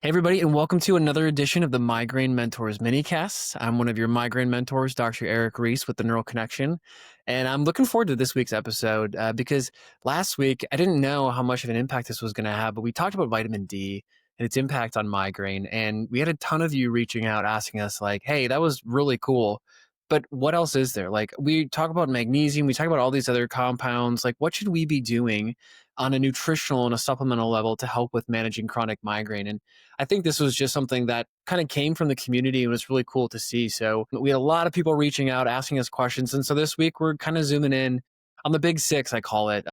Hey, everybody, and welcome to another edition of the Migraine Mentors Minicast. I'm one of your migraine mentors, Dr. Erik Reis with the Neural Connection. And I'm looking forward to this week's episode because last week I didn't know how much of an impact this was going to have, but we talked about vitamin D and its impact on migraine. And we had a ton of you reaching out asking us, like, hey, that was really cool. But what else is there? Like, we talk about magnesium, we talk about all these other compounds. Like, what should we be doing on a nutritional and a supplemental level to help with managing chronic migraine? And I think this was just something that kind of came from the community and was really cool to see. So we had a lot of people reaching out, asking us questions. And so this week we're kind of zooming in on the big six, I call it.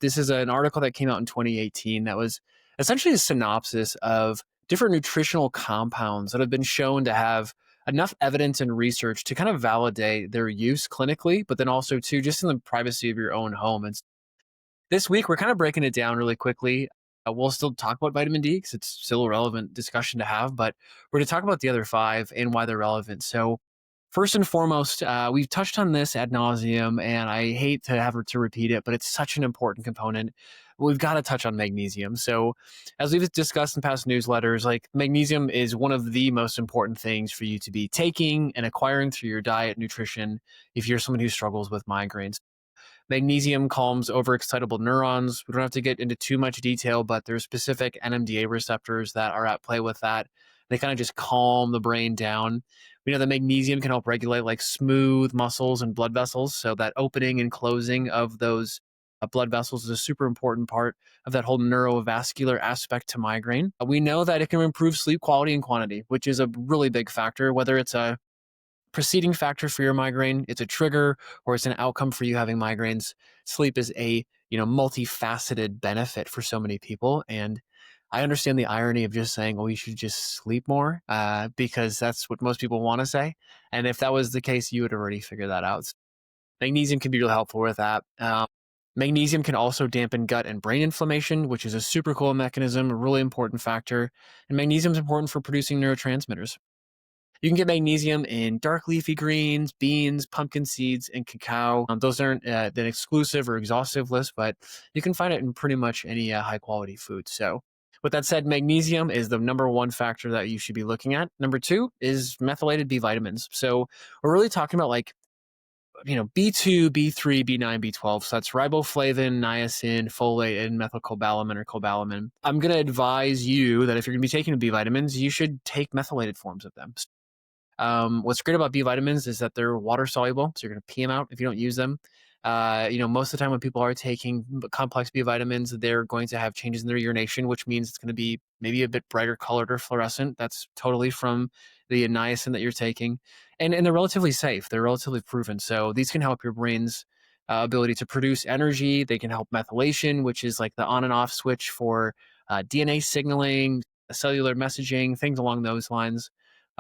This is an article that came out in 2018 that was essentially a synopsis of different nutritional compounds that have been shown to have enough evidence and research to kind of validate their use clinically, but then also too just in the privacy of your own home. And this week, we're kind of breaking it down really quickly. We'll still talk about vitamin D because it's still a relevant discussion to have, but we're going to talk about the other five and why they're relevant. So, first and foremost, we've touched on this ad nauseum, and I hate to have to repeat it, but it's such an important component. We've got to touch on magnesium. So, as we've discussed in past newsletters, like magnesium is one of the most important things for you to be taking and acquiring through your diet, nutrition, if you're someone who struggles with migraines. Magnesium calms overexcitable neurons. We don't have to get into too much detail, but there's specific NMDA receptors that are at play with that. They kind of just calm the brain down. We know that magnesium can help regulate like smooth muscles and blood vessels. So that opening and closing of those blood vessels is a super important part of that whole neurovascular aspect to migraine. We know that it can improve sleep quality and quantity, which is a really big factor, whether it's a preceding factor for your migraine, it's a trigger, or it's an outcome for you having migraines. Sleep is a multifaceted benefit for so many people. And I understand the irony of just saying, well, you should just sleep more, because that's what most people want to say. And if that was the case, you would already figure that out. Magnesium can be really helpful with that. Magnesium can also dampen gut and brain inflammation, which is a super cool mechanism, a really important factor. And magnesium is important for producing neurotransmitters. You can get magnesium in dark leafy greens, beans, pumpkin seeds, and cacao. Those aren't an exclusive or exhaustive list, but you can find it in pretty much any high quality food. So, with that said, magnesium is the number one factor that you should be looking at. Number two is methylated B vitamins. So, we're really talking about like B2, B3, B9, B12. So that's riboflavin, niacin, folate, and methylcobalamin or cobalamin. I'm going to advise you that if you're going to be taking B vitamins, you should take methylated forms of them. What's great about B vitamins is that they're water soluble, so you're going to pee them out if you don't use them. Most of the time when people are taking complex B vitamins, they're going to have changes in their urination, which means it's going to be maybe a bit brighter colored or fluorescent. That's totally from the niacin that you're taking, and they're relatively safe. They're relatively proven, so these can help your brain's ability to produce energy. They can help methylation, which is like the on and off switch for DNA signaling, cellular messaging, things along those lines.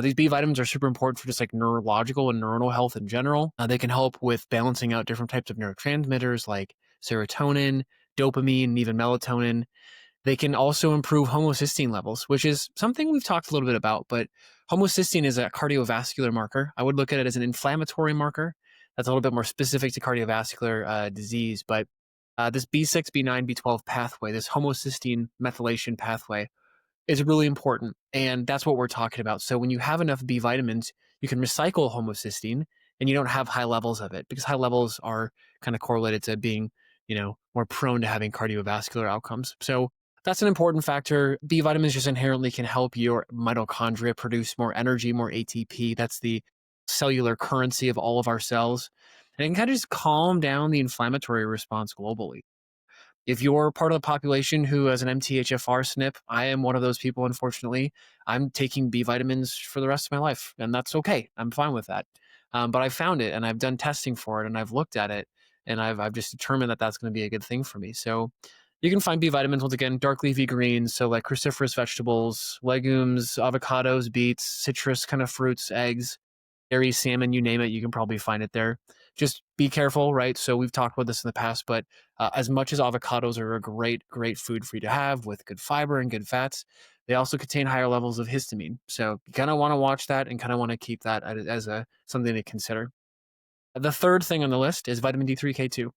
These B vitamins are super important for just like neurological and neuronal health in general. They can help with balancing out different types of neurotransmitters like serotonin, dopamine, and even melatonin. They can also improve homocysteine levels, which is something we've talked a little bit about, but homocysteine is a cardiovascular marker. I would look at it as an inflammatory marker. That's a little bit more specific to cardiovascular disease, but this B6, B9, B12 pathway, this homocysteine methylation pathway, is really important. And that's what we're talking about. So when you have enough B vitamins, you can recycle homocysteine and you don't have high levels of it because high levels are kind of correlated to being, more prone to having cardiovascular outcomes. So that's an important factor. B vitamins just inherently can help your mitochondria produce more energy, more ATP. That's the cellular currency of all of our cells. And it can kind of just calm down the inflammatory response globally. If you're part of the population who has an MTHFR SNP, I am one of those people, unfortunately. I'm taking B vitamins for the rest of my life, and that's okay. I'm fine with that. But I found it, and I've done testing for it, and I've looked at it, and I've just determined that that's going to be a good thing for me. So you can find B vitamins, once again, dark leafy greens, so like cruciferous vegetables, legumes, avocados, beets, citrus kind of fruits, eggs, dairy, salmon, you name it, you can probably find it there. Just be careful, right? So we've talked about this in the past, but as much as avocados are a great, great food for you to have with good fiber and good fats, they also contain higher levels of histamine. So you kind of want to watch that and kind of want to keep that as a something to consider. The third thing on the list is vitamin D3, K2.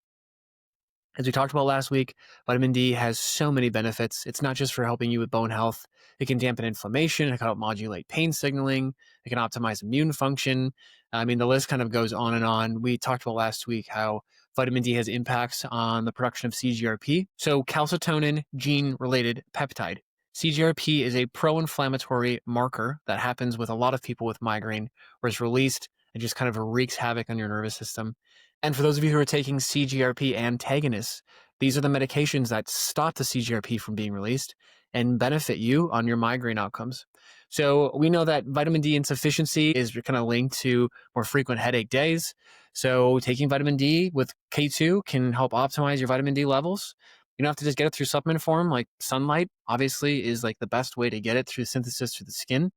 As we talked about last week, vitamin D has so many benefits. It's not just for helping you with bone health. It can dampen inflammation. It can help modulate pain signaling. It can optimize immune function. I mean, the list kind of goes on and on. We talked about last week how vitamin D has impacts on the production of CGRP, so calcitonin gene related peptide. CGRP is a pro inflammatory marker that happens with a lot of people with migraine, where it's released and just kind of wreaks havoc on your nervous system. And for those of you who are taking CGRP antagonists, these are the medications that stop the CGRP from being released and benefit you on your migraine outcomes. So we know that vitamin D insufficiency is kind of linked to more frequent headache days. So taking vitamin D with K2 can help optimize your vitamin D levels. You don't have to just get it through supplement form. Like sunlight, obviously, is like the best way to get it through synthesis through the skin.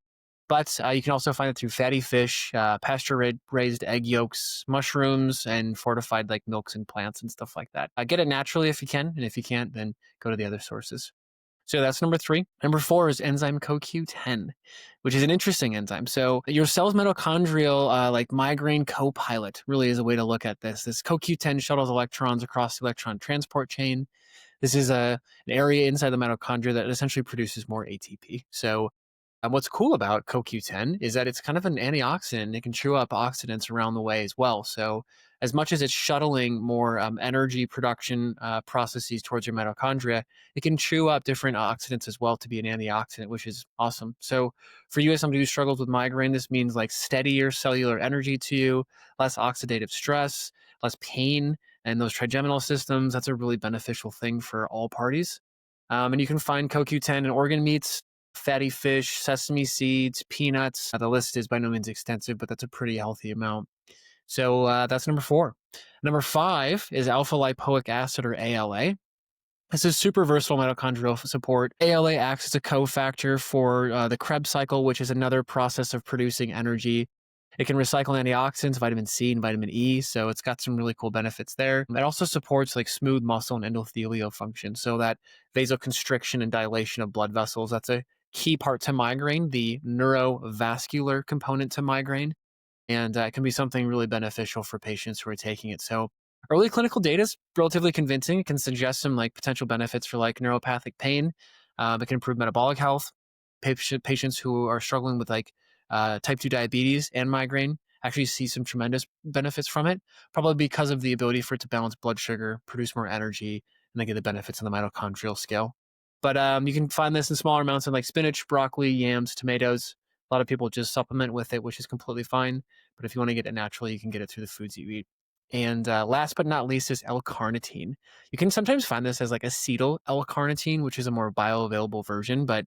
But you can also find it through fatty fish, pasture-raised egg yolks, mushrooms, and fortified like milks and plants and stuff like that. Get it naturally if you can, and if you can't, then go to the other sources. So that's number 3. Number 4 is enzyme CoQ10, which is an interesting enzyme. So your cell's mitochondrial like migraine co-pilot really is a way to look at this. This CoQ10 shuttles electrons across the electron transport chain. This is an area inside the mitochondria that essentially produces more ATP. So what's cool about CoQ10 is that it's kind of an antioxidant. It can chew up oxidants around the way as well. So, as much as it's shuttling more energy production processes towards your mitochondria, it can chew up different oxidants as well to be an antioxidant, which is awesome. So, for you as somebody who struggles with migraine, this means like steadier cellular energy to you, less oxidative stress, less pain, and those trigeminal systems. That's a really beneficial thing for all parties. And you can find CoQ10 in organ meats, fatty fish, sesame seeds, peanuts. The list is by no means extensive, but that's a pretty healthy amount. So that's number 4. Number 5 is alpha lipoic acid, or ALA. This is super versatile mitochondrial support. ALA acts as a cofactor for the Krebs cycle, which is another process of producing energy. It can recycle antioxidants, vitamin C and vitamin E, so it's got some really cool benefits there. It also supports like smooth muscle and endothelial function, so that vasoconstriction and dilation of blood vessels. That's a key part to migraine, the neurovascular component to migraine, and it can be something really beneficial for patients who are taking it. So early clinical data is relatively convincing. It can suggest some like potential benefits for like neuropathic pain. It can improve metabolic health. Patients who are struggling with like type 2 diabetes and migraine actually see some tremendous benefits from it, probably because of the ability for it to balance blood sugar, produce more energy, and then get the benefits on the mitochondrial scale. But you can find this in smaller amounts in like spinach, broccoli, yams, tomatoes. A lot of people just supplement with it, which is completely fine. But if you want to get it naturally, you can get it through the foods you eat. And last but not least is L-carnitine. You can sometimes find this as like acetyl L-carnitine, which is a more bioavailable version, but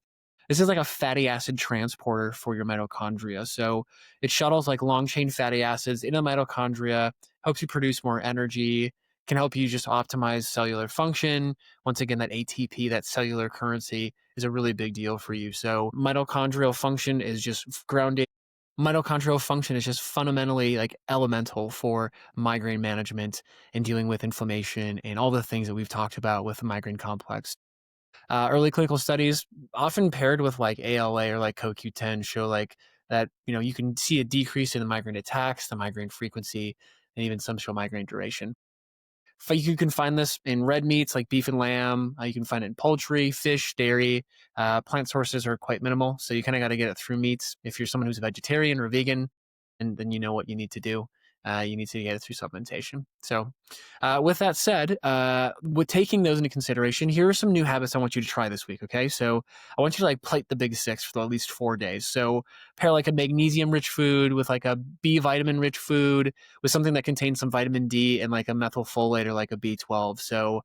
this is like a fatty acid transporter for your mitochondria. So it shuttles like long chain fatty acids in the mitochondria, helps you produce more energy, can help you just optimize cellular function. Once again, that ATP, that cellular currency, is a really big deal for you. So mitochondrial function is just grounded. Mitochondrial function is just fundamentally like elemental for migraine management and dealing with inflammation and all the things that we've talked about with the migraine complex. Early clinical studies, often paired with like ALA or like CoQ10, show like that you can see a decrease in the migraine attacks, the migraine frequency, and even some show migraine duration. You can find this in red meats like beef and lamb. You can find it in poultry, fish, dairy. Plant sources are quite minimal, so you kind of got to get it through meats. If you're someone who's a vegetarian or vegan, and then you know what you need to do. You need to get it through supplementation. So, with that said, with taking those into consideration, here are some new habits I want you to try this week. Okay, so I want you to like plate the big 6 for at least 4 days. So pair like a magnesium-rich food with like a B vitamin-rich food with something that contains some vitamin D and like a methylfolate or like a B12. So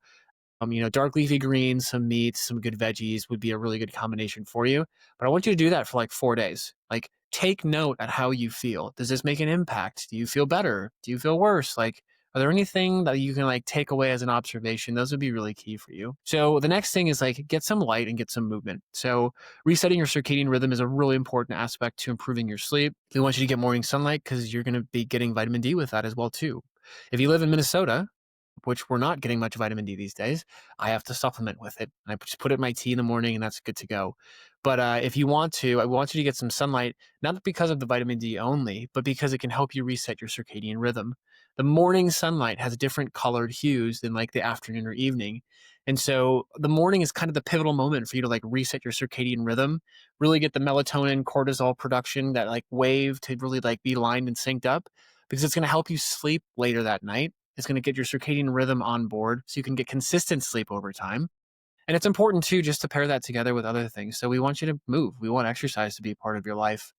dark leafy greens, some meats, some good veggies would be a really good combination for you. But I want you to do that for like 4 days. Like, take note at how you feel. Does this make an impact? Do you feel better? Do you feel worse? Like, are there anything that you can like take away as an observation? Those would be really key for you. So the next thing is like get some light and get some movement. So resetting your circadian rhythm is a really important aspect to improving your sleep. We want you to get morning sunlight because you're going to be getting vitamin D with that as well too. If you live in Minnesota, which we're not getting much vitamin D these days, I have to supplement with it. I just put it in my tea in the morning and that's good to go. But if you want to, I want you to get some sunlight, not because of the vitamin D only, but because it can help you reset your circadian rhythm. The morning sunlight has different colored hues than like the afternoon or evening. And so the morning is kind of the pivotal moment for you to like reset your circadian rhythm, really get the melatonin, cortisol production, that like wave to really like be lined and synced up because it's going to help you sleep later that night. It's going to get your circadian rhythm on board so you can get consistent sleep over time. And it's important too, just to pair that together with other things. So we want you to move. We want exercise to be a part of your life.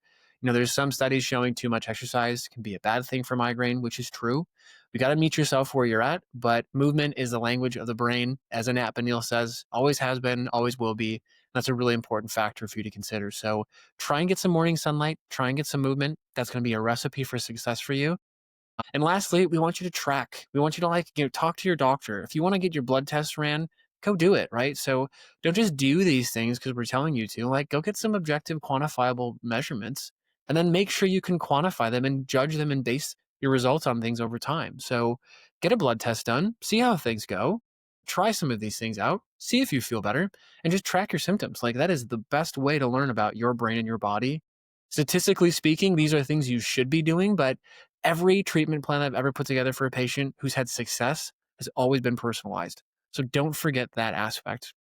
There's some studies showing too much exercise can be a bad thing for migraine, which is true. We got to meet yourself where you're at, but movement is the language of the brain, as Anat Benil says, always has been, always will be. That's a really important factor for you to consider. So try and get some morning sunlight, try and get some movement. That's going to be a recipe for success for you. And lastly, we want you to track. We want you to talk to your doctor. If you want to get your blood tests ran, go do it, right? So don't just do these things because we're telling you to. Like, go get some objective, quantifiable measurements, and then make sure you can quantify them and judge them and base your results on things over time. So get a blood test done, see how things go, try some of these things out, see if you feel better, and just track your symptoms. Like, that is the best way to learn about your brain and your body. Statistically speaking, these are things you should be doing, but every treatment plan I've ever put together for a patient who's had success has always been personalized. So don't forget that aspect.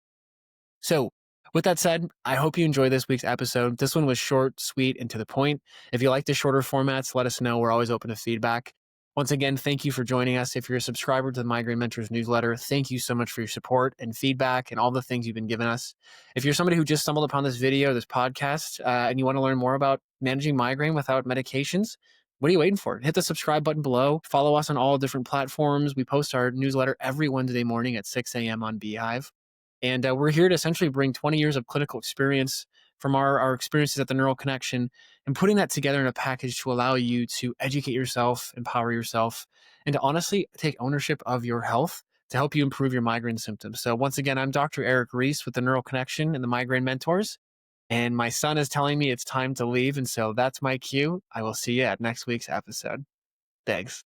So, with that said, I hope you enjoyed this week's episode. This one was short, sweet, and to the point. If you like the shorter formats, let us know. We're always open to feedback. Once again, thank you for joining us. If you're a subscriber to the Migraine Mentors newsletter, thank you so much for your support and feedback and all the things you've been giving us. If you're somebody who just stumbled upon this video, this podcast, and you want to learn more about managing migraine without medications, what are you waiting for? Hit the subscribe button below. Follow us on all different platforms. We post our newsletter every Wednesday morning at 6 a.m. on Beehive. And we're here to essentially bring 20 years of clinical experience from our experiences at the Neural Connection and putting that together in a package to allow you to educate yourself, empower yourself, and to honestly take ownership of your health to help you improve your migraine symptoms. So once again, I'm Dr. Erik Reis with the Neural Connection and the Migraine Mentors. And my son is telling me it's time to leave. And so that's my cue. I will see you at next week's episode. Thanks.